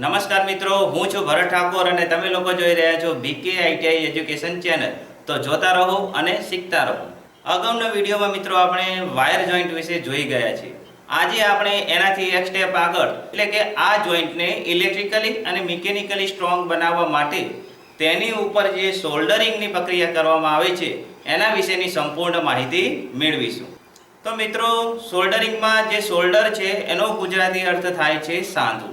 નમસ્કાર મિત્રો, હું છું ભરત ઠાકોર અને તમે લોકો જોઈ રહ્યા છો બીકે આઈટીઆઈ એજ્યુકેશન ચેનલ. તો જોતા રહો અને શીખતા રહો. અગાઉના વિડીયોમાં મિત્રો આપણે વાયર જોઈન્ટ વિશે જોઈ ગયા છીએ. આજે આપણે એનાથી એક સ્ટેપ આગળ એટલે કે આ જોઈન્ટને ઇલેક્ટ્રિકલી અને મિકેનિકલી સ્ટ્રોંગ બનાવવા માટે તેની ઉપર જે સોલ્ડરિંગની પ્રક્રિયા કરવામાં આવે છે એના વિશેની સંપૂર્ણ માહિતી મેળવીશું. તો મિત્રો, સોલ્ડરિંગમાં જે સોલ્ડર છે એનો ગુજરાતી અર્થ થાય છે સાંધવું.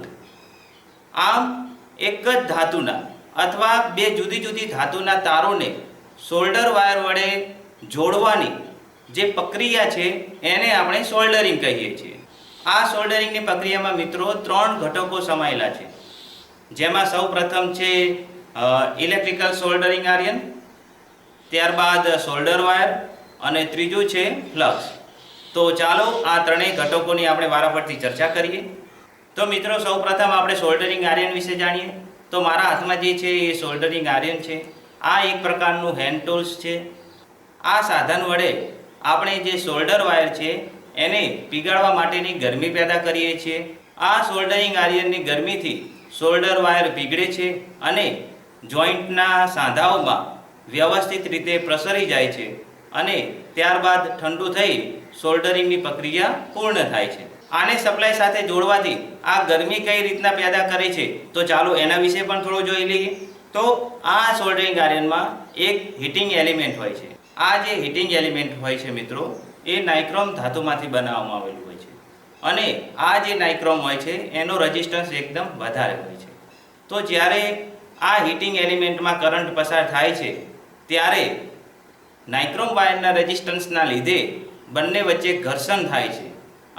આમ એક જ ધાતુના અથવા બે જુદી જુદી ધાતુના તારોને સોલ્ડર વાયર વડે જોડવાની જે પ્રક્રિયા છે એને આપણે સોલ્ડરિંગ કહીએ છીએ. આ સોલ્ડરિંગની પ્રક્રિયામાં મિત્રો 3 ઘટકો સમાયેલા છે, જેમાં સૌ પ્રથમ છે ઇલેક્ટ્રિકલ સોલ્ડરિંગ આયર્ન, ત્યારબાદ સોલ્ડર વાયર અને ત્રીજું છે ફ્લક્સ. તો ચાલો આ ત્રણેય ઘટકોની આપણે વારાફરતી ચર્ચા કરીએ. તો મિત્રો, સૌપ્રથમ આપણે સોલ્ડરિંગ આયર્ન વિશે જાણીએ. તો મારા હાથમાં જે છે એ સોલ્ડરિંગ આયર્ન છે. આ એક પ્રકારનું હેન્ડ ટૂલ્સ છે. આ સાધન વડે આપણે જે સોલ્ડર વાયર છે એને પીગાળવા માટેની ગરમી પેદા કરીએ છીએ. આ સોલ્ડરિંગ આયર્નની ગરમીથી સોલ્ડર વાયર પીગળે છે અને જોઈન્ટના સાંધાઓમાં વ્યવસ્થિત રીતે પ્રસરી જાય છે અને ત્યારબાદ ઠંડુ થઈ સોલ્ડરિંગની પ્રક્રિયા પૂર્ણ થાય છે. આને સપ્લાય સાથે જોડવાથી આ ગરમી કઈ રીતના પેદા કરે છે તો ચાલો એના વિશે પણ થોડું જોઈ લઈએ. તો આ સોલ્ડરિંગ આયર્નમાં એક હીટિંગ એલિમેન્ટ હોય છે. આ જે હીટિંગ એલિમેન્ટ હોય છે મિત્રો, એ નાઇક્રોમ ધાતુમાંથી બનાવવામાં આવેલું હોય છે અને આ જે નાઇક્રોમ હોય છે એનો રેઝિસ્ટન્સ એકદમ વધારે હોય છે. તો જ્યારે આ હીટિંગ એલિમેન્ટમાં કરંટ પસાર થાય છે ત્યારે નાઇક્રોમ વાયરના રેઝિસ્ટન્સના લીધે બંને વચ્ચે ઘર્ષણ થાય છે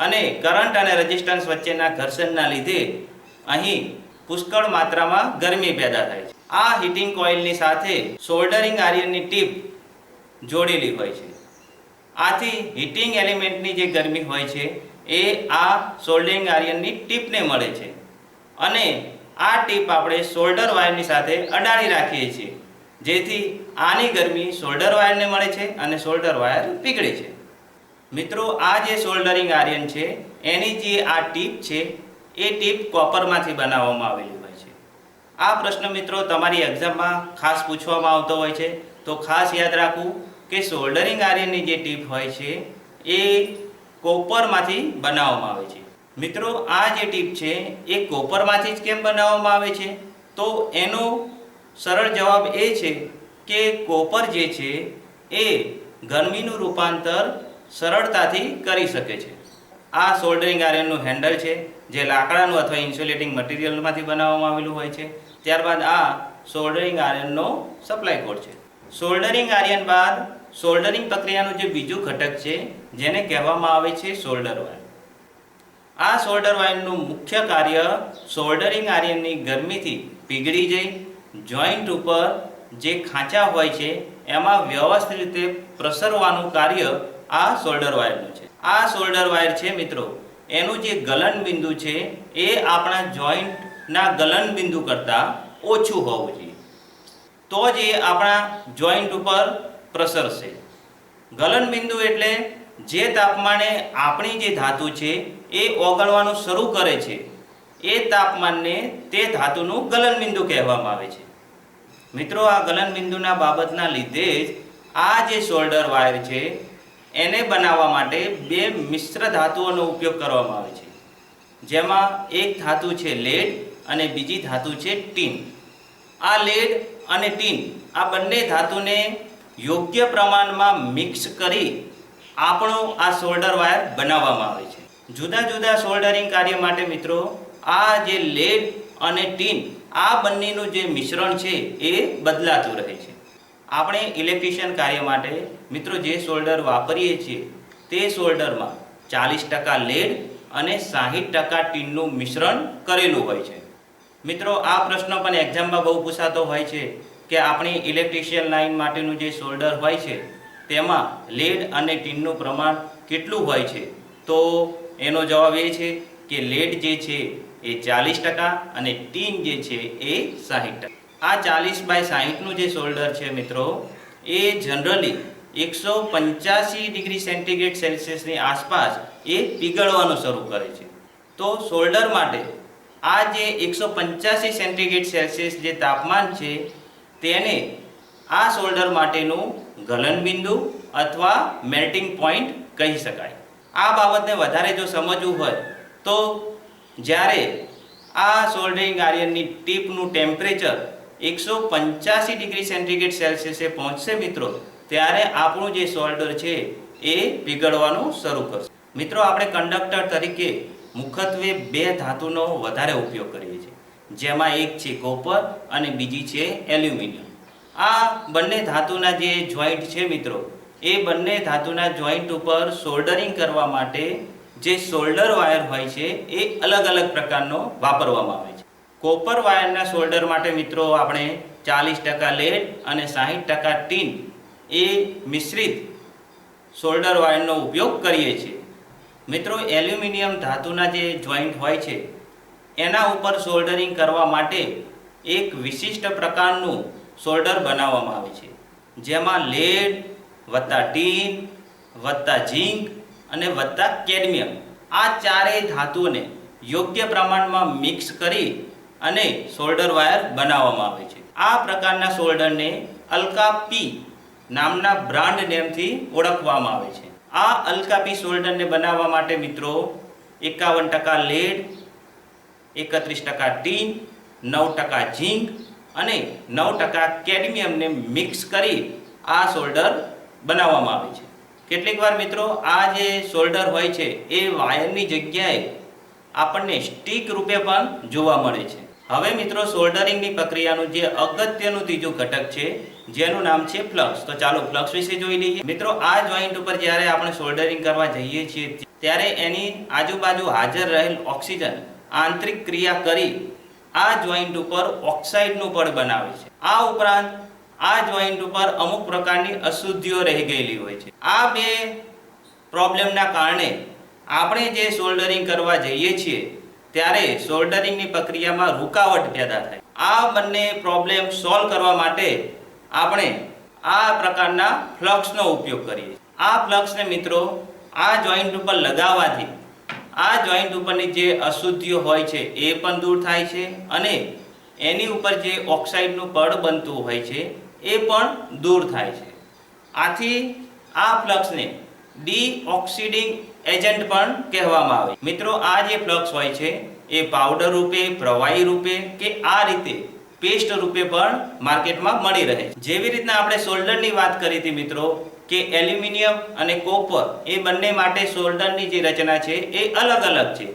અને કરંટ અને રેઝિસ્ટન્સ વચ્ચેના ઘર્ષણના લીધે અહીં પુષ્કળ માત્રામાં ગરમી પેદા થાય છે. આ હીટિંગ કોઇલની સાથે સોલ્ડરિંગ આયર્નની ટીપ જોડેલી હોય છે. આથી હીટિંગ એલિમેન્ટની જે ગરમી હોય છે એ આ સોલ્ડરિંગ આયર્નની ટીપને મળે છે અને આ ટીપ આપણે સોલ્ડર વાયરની સાથે અડાડી રાખીએ છીએ, જેથી આની ગરમી સોલ્ડર વાયરને મળે છે અને સોલ્ડર વાયર પીગળે છે. મિત્રો, આ જે સોલ્ડરિંગ આયર્ન છે એની જે આ ટીપ છે એ ટીપ કોપરમાંથી બનાવવામાં આવેલી હોય છે. આ પ્રશ્ન મિત્રો તમારી એક્ઝામમાં ખાસ પૂછવામાં આવતો હોય છે, તો ખાસ યાદ રાખવું કે સોલ્ડરિંગ આયર્નની જે ટીપ હોય છે એ કોપરમાંથી બનાવવામાં આવે છે. મિત્રો, આ જે ટીપ છે એ કોપરમાંથી જ કેમ બનાવવામાં આવે છે? તો એનો સરળ જવાબ એ છે કે કોપર જે છે એ ગરમીનું રૂપાંતર સરળતાથી કરી શકે છે. આ સોલ્ડરિંગ આયર્નનું હેન્ડલ છે જે લાકડાનું અથવા ઇન્સ્યુલેટિંગ મટીરિયલમાંથી બનાવવામાં આવેલું હોય છે. ત્યારબાદ આ સોલ્ડરિંગ આયર્નનો સપ્લાય કોડ છે. સોલ્ડરિંગ આયર્ન બાદ સોલ્ડરિંગ પ્રક્રિયાનું જે બીજું ઘટક છે જેને કહેવામાં આવે છે સોલ્ડર વાયર. આ સોલ્ડર વાયરનું મુખ્ય કાર્ય સોલ્ડરિંગ આયર્નની ગરમીથી પીગળી જઈ જોઈન્ટ ઉપર જે ખાંચા હોય છે એમાં વ્યવસ્થિત રીતે પ્રસરવાનું કાર્ય આ સોલ્ડર વાયરનું છે. આ સોલ્ડર વાયર છે મિત્રો, એનું જે ગલન બિંદુ છે એ આપણા જોઈન્ટના ગલન બિંદુ કરતાં ઓછું હોવું જોઈએ, તો જ એ આપણા જોઈન્ટ ઉપર પ્રસરશે. ગલન બિંદુ એટલે જે તાપમાને આપણી જે ધાતુ છે એ ઓગળવાનું શરૂ કરે છે એ તાપમાનને તે ધાતુનું ગલન બિંદુ કહેવામાં આવે છે. મિત્રો, આ ગલન બિંદુના બાબતના લીધે જ આ જે સોલ્ડર વાયર છે એને બનાવવા માટે 2 મિશ્ર ધાતુઓનો ઉપયોગ કરવામાં આવે છે, જેમાં એક ધાતુ છે લેડ અને બીજી ધાતુ છે ટીન. આ લેડ અને ટીન આ બંને ધાતુને યોગ્ય પ્રમાણમાં મિક્સ કરી આપણો આ સોલ્ડર વાયર બનાવવામાં આવે છે. જુદા જુદા સોલ્ડરિંગ કાર્ય માટે મિત્રો આ જે લેડ અને ટીન આ બંનેનું જે મિશ્રણ છે એ બદલાતું રહે છે. આપણે ઇલેક્ટ્રિશિયન કાર્ય માટે મિત્રો જે સોલ્ડર વાપરીએ છીએ તે સોલ્ડરમાં 40% લેડ અને 60% ટીનનું મિશ્રણ કરેલું હોય છે. મિત્રો, આ પ્રશ્ન પણ એક્ઝામમાં બહુ પૂછાતો હોય છે કે આપણી ઇલેક્ટ્રિશિયન લાઇન માટેનું જે સોલ્ડર હોય છે તેમાં લેડ અને ટીનનું પ્રમાણ કેટલું હોય છે? તો એનો જવાબ એ છે કે લેડ જે છે એ 40% અને ટીન જે છે એ 60%. આ 40/60નું જે સોલ્ડર છે મિત્રો એ જનરલી 185 ડિગ્રી સેન્ટીગ્રેડ સેલ્સિયસની આસપાસ એ પીગળવાનું શરૂ કરે છે. તો સોલ્ડર માટે આ જે 185 સેન્ટીગ્રેડ સેલ્સિયસ જે તાપમાન છે તેને આ સોલ્ડર માટેનું ગલનબિંદુ અથવા મેલ્ટિંગ પોઈન્ટ કહી શકાય. આ બાબતને વધારે જો સમજવું હોય તો જ્યારે આ સોલ્ડરિંગ આયર્નની ટીપનું ટેમ્પરેચર 185 ડિગ્રી સેન્ટીગ્રેડ સેલ્સિયસે પહોંચશે મિત્રો, ત્યારે આપણું જે સોલ્ડર છે એ પીગળવાનું શરૂ કરશે. મિત્રો, આપણે કંડક્ટર તરીકે મુખ્યત્વે બે ધાતુનો વધારે ઉપયોગ કરીએ છીએ, જેમાં એક છે કોપર અને બીજી છે એલ્યુમિનિયમ. આ બંને ધાતુના જે જોઈન્ટ છે મિત્રો, એ બંને ધાતુના જોઈન્ટ ઉપર સોલ્ડરિંગ કરવા માટે જે સોલ્ડર વાયર હોય છે એ અલગ અલગ પ્રકારનો વાપરવામાં આવે છે. કોપર વાયરના સોલ્ડર માટે મિત્રો આપણે 40% લેડ અને 60% ટીન એ મિશ્રિત સોલ્ડર વાયરનો ઉપયોગ કરીએ છીએ. મિત્રો, એલ્યુમિનિયમ ધાતુના જે જોઈન્ટ હોય છે એના ઉપર સોલ્ડરિંગ કરવા માટે એક વિશિષ્ટ પ્રકારનું સોલ્ડર બનાવવામાં આવે છે, જેમાં લેડ વત્તા ટીન વત્તા ઝીંક અને વત્તા કેડમિયમ આ ચારેય ધાતુઓને યોગ્ય પ્રમાણમાં મિક્સ કરી અને સોલ્ડર વાયર બનાવવામાં આવે છે. આ પ્રકારના સોલ્ડરને અલ્કાપી નામના બ્રાન્ડ નેમથી ઓળખવામાં આવે છે. આ અલ્કાપી સોલ્ડરને બનાવવા માટે મિત્રો 51% લેડ, 31% ટીન, 9% ઝીંક અને 9% કેડમિયમને મિક્સ કરી આ સોલ્ડર બનાવવામાં આવે છે. કેટલીક વાર મિત્રો આ જે સોલ્ડર હોય છે એ વાયરની જગ્યાએ આપણને સ્ટીક રૂપે પણ જોવા મળે છે. હવે મિત્રો, સોલ્ડરિંગની પ્રક્રિયાનું જે અગત્યનું ત્રીજું ઘટક છે જેનું નામ છે ફ્લક્સ. તો ચાલો ફ્લક્સ વિશે જોઈ લઈએ. મિત્રો, આ જોઈન્ટ ઉપર જ્યારે આપણે સોલ્ડરિંગ કરવા જઈએ છીએ ત્યારે એની આજુબાજુ હાજર રહેલ ઓક્સિજન આંતરિક ક્રિયા કરી આ જોઈન્ટ ઉપર ઓક્સાઇડનું પડ બનાવે છે. આ ઉપરાંત આ જોઈન્ટ ઉપર અમુક પ્રકારની અશુદ્ધિઓ રહી ગયેલી હોય છે. આ બે પ્રોબ્લેમના કારણે આપણે જે સોલ્ડરિંગ કરવા જઈએ છીએ ત્યારે સોલ્ડરિંગની પ્રક્રિયામાં રૂકાવટ પેદા થાય. આ બંને પ્રોબ્લેમ સોલ્વ કરવા માટે આપણે આ પ્રકારના ફ્લક્સનો ઉપયોગ કરીએ. આ ફ્લક્સને મિત્રો આ જોઈન્ટ ઉપર લગાવવાથી આ જોઈન્ટ ઉપરની જે અશુદ્ધિઓ હોય છે એ પણ દૂર થાય છે અને એની ઉપર જે ઓક્સાઇડનું પડ બનતું હોય છે એ પણ દૂર થાય છે. આથી આ ફ્લક્સને ડીઓક્સિડિંગ એજન્ટ પણ કહેવામાં આવે. મિત્રો, આ જે ફ્લક્સ હોય છે એ પાવડર રૂપે, પ્રવાહી રૂપે કે આ રીતે પેસ્ટ રૂપે પણ માર્કેટમાં મળી રહે છે. જેવી રીતના આપણે સોલ્ડરની વાત કરી હતી મિત્રો કે એલ્યુમિનિયમ અને કોપર એ બંને માટે સોલ્ડરની જે રચના છે એ અલગ અલગ છે,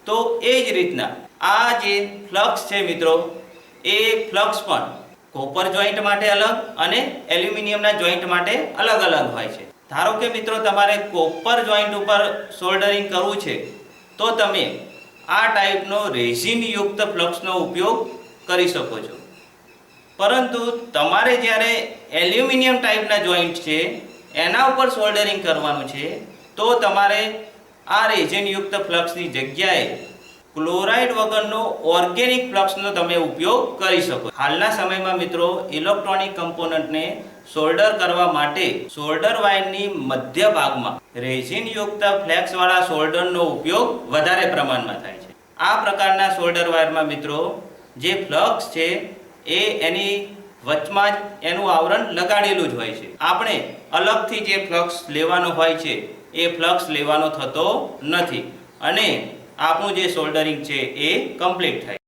તો એ જ રીતના આ જે ફ્લક્સ છે મિત્રો એ ફ્લક્સ પણ કોપર જોઈન્ટ માટે અલગ અને એલ્યુમિનિયમના જોઈન્ટ માટે અલગ અલગ હોય છે. ધારો કે મિત્રો તમારે કોપર જોઈન્ટ ઉપર સોલ્ડરિંગ કરવું છે તો તમે આ ટાઈપનો રેઝિનયુક્ત ફ્લક્સનો ઉપયોગ કરી શકો છો. પરંતુ તમારે જ્યારે એલ્યુમિનિયમ ટાઈપના જોઈન્ટ છે એના ઉપર સોલ્ડરિંગ કરવાનું છે તો તમારે આ રેઝિનયુક્ત ફ્લક્સની જગ્યાએ ક્લોરાઇડ વગરનો ઓર્ગેનિક ફ્લક્સનો તમે ઉપયોગ કરી શકો. હાલના સમયમાં મિત્રો ઇલેક્ટ્રોનિક કમ્પોનન્ટને સોલ્ડર કરવા માટે સોલ્ડર વાયરની મધ્ય ભાગમાં રેઝિનયુક્ત ફ્લેક્સવાળા સોલ્ડરનો ઉપયોગ વધારે પ્રમાણમાં થાય છે. આ પ્રકારના સોલ્ડર વાયરમાં મિત્રો જે ફ્લક્સ છે એ એની વચમાં જ એનું આવરણ લગાડેલું જ હોય છે. આપણે અલગથી જે ફ્લક્સ લેવાનો હોય છે એ ફ્લક્સ લેવાનો થતો નથી અને આપણું જે સોલ્ડરિંગ છે એ કમ્પ્લીટ થાય.